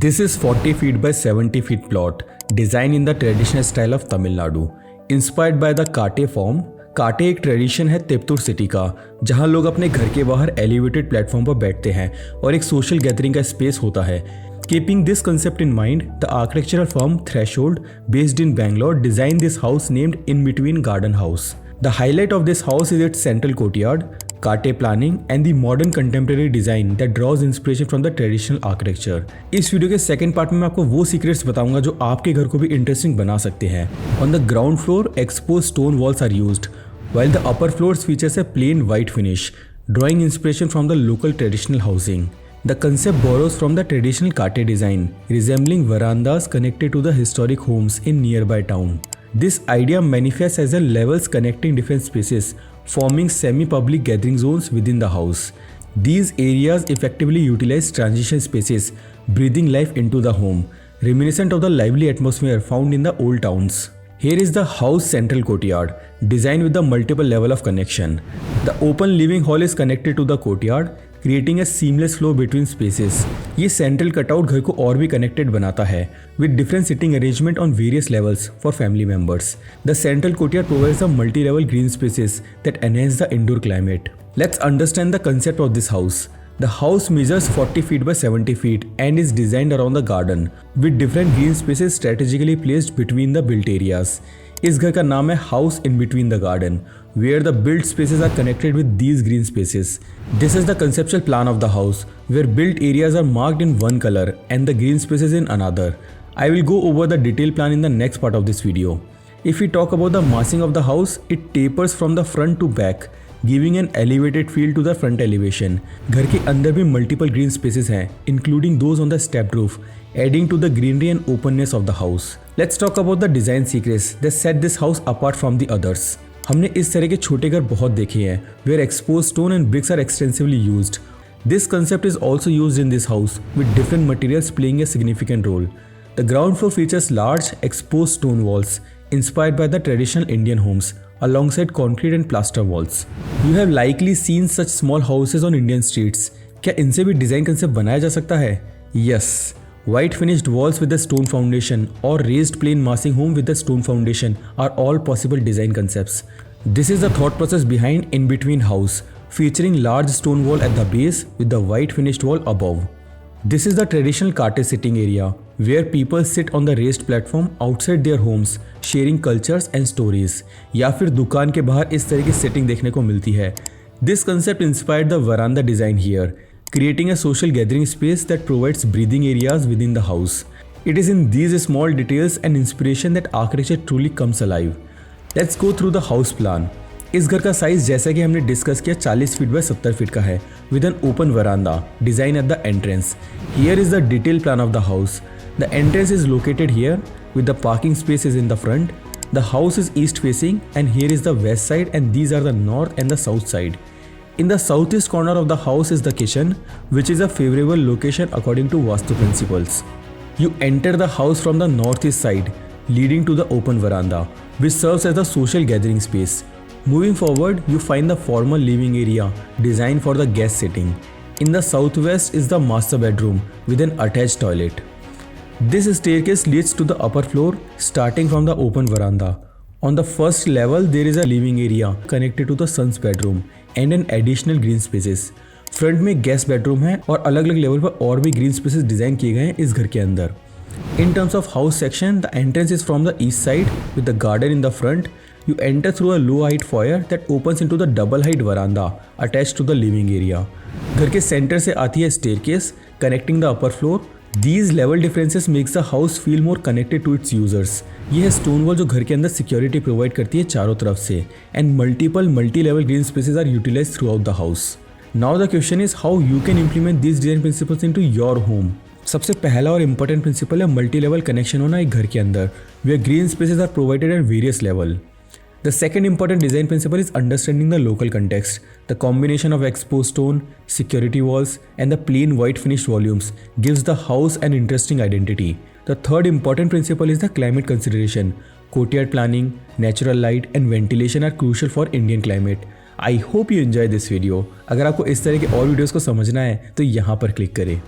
This is 40 feet by 70 feet plot, designed in the traditional style of Tamil Nadu. Inspired by the काटे form. काटे एक tradition है तिप्तूर city का, जहां लोग अपने घर के बाहर एलिवेटेड प्लेटफॉर्म पर बैठते हैं और एक सोशल गैदरिंग का स्पेस होता है. Keeping this concept in mind, the architectural firm Threshold, based in Bangalore, designed this house named In Between Garden House. The highlight of this house is its central courtyard, काटे planning and the modern contemporary design that draws inspiration from the traditional architecture. इस video के second part में मैं आपको वो secrets बताऊंगा जो आपके घर को भी इंटरेस्टिंग बना सकते हैं. On the ground floor expose stone walls are used, while the upper floors features a plain white finish, drawing inspiration from the local traditional housing. The concept borrows from the traditional Kate design, resembling verandas connected to the historic homes in nearby town. This idea manifests as a levels connecting different spaces, forming semi-public gathering zones within the house. These areas effectively utilize transition spaces, breathing life into the home, reminiscent of the lively atmosphere found in the old towns. Here is the house central courtyard, designed with the multiple level of connection. The open living hall is connected to the courtyard, creating a seamless flow between spaces. ये central cutout घर को और भी connected बनाता है, with different sitting arrangement on various levels for family members. The central courtyard provides a multi-level green spaces that enhance the indoor climate. Let's understand the concept of this house. The house measures 40 feet by 70 feet and is designed around the garden, with different green spaces strategically placed between the built areas. इस घर का नाम है House in Between the Garden, where the built spaces are connected with these green spaces. This is the conceptual plan of the house, where built areas are marked in one color and the green spaces in another. I will go over the detailed plan in the next part of this video. If we talk about the massing of the house, it tapers from the front to back, giving an elevated feel to the front elevation. घर के अंदर भी multiple green spaces हैं, including those on the stepped roof, adding to the greenery and openness of the house. Let's talk about the design secrets that set this house apart from the others. हमने इस तरह के छोटे घर बहुत देखे हैं, where exposed stone and bricks are extensively used. This concept is also used in this house, with different materials playing a significant role. The ground floor features large exposed stone walls, inspired by the traditional Indian homes, alongside concrete and plaster walls. You have likely seen such small houses on Indian streets. क्या इनसे भी design concept बनाया जा सकता है? Yes. White finished walls with a stone foundation or raised plain massing home with a stone foundation are all possible design concepts. This is the thought process behind In Between House, featuring large stone wall at the base with the white finished wall above. This is the traditional Kate sitting area, where people sit on the raised platform outside their homes, sharing cultures and stories. या फिर दुकान के बाहर इस तरह की setting देखने को मिलती है. This concept inspired the veranda design here, creating a social gathering space that provides breathing areas within the house. It is in these small details and inspiration that architecture truly comes alive. Let's go through the house plan. इस घर का size जैसा कि हमने discuss किया 40 feet by 70 feet का है, with an open veranda design at the entrance. Here is the detailed plan of the house. The entrance is located here, with the parking spaces in the front. The house is east facing, and here is the west side, and these are the north and the south side. In the southeast corner of the house is the kitchen, which is a favorable location according to Vastu principles. You enter the house from the northeast side, leading to the open veranda, which serves as the social gathering space. Moving forward, you find the formal living area designed for the guest sitting. In the southwest is the master bedroom with an attached toilet. This staircase leads to the upper floor, starting from the open veranda. On the first level, there is a living area connected to the son's bedroom and an additional green spaces. Front में guest bedroom है और अलग अलग level पर और भी green spaces design किए गए हैं इस घर के अंदर. In terms of house section, the entrance is from the east side with the garden in the front. You enter through a low height foyer that opens into the double height veranda attached to the living area. घर के centre से आती है staircase connecting the upper floor. These level differences makes the house feel more connected to its users. ये है stone wall जो घर के अंदर security provide करती है चारों तरफ से, and multiple multi-level green spaces are utilized throughout the house. Now the question is how you can implement these design principles into your home. सबसे पहला और इम्पोर्टेंट प्रिंसिपल है मल्टी लेवल कनेक्शन होना एक घर के अंदर, where green spaces are provided at various level. The second important design principle is understanding the local context. The combination of exposed stone, security walls, and the plain white finished volumes gives the house an interesting identity. The third important principle is the climate consideration. Courtyard planning, natural light, and ventilation are crucial for Indian climate. I hope you enjoy this video. अगर आपको इस तरह के और videos को समझना है तो यहाँ पर क्लिक करें.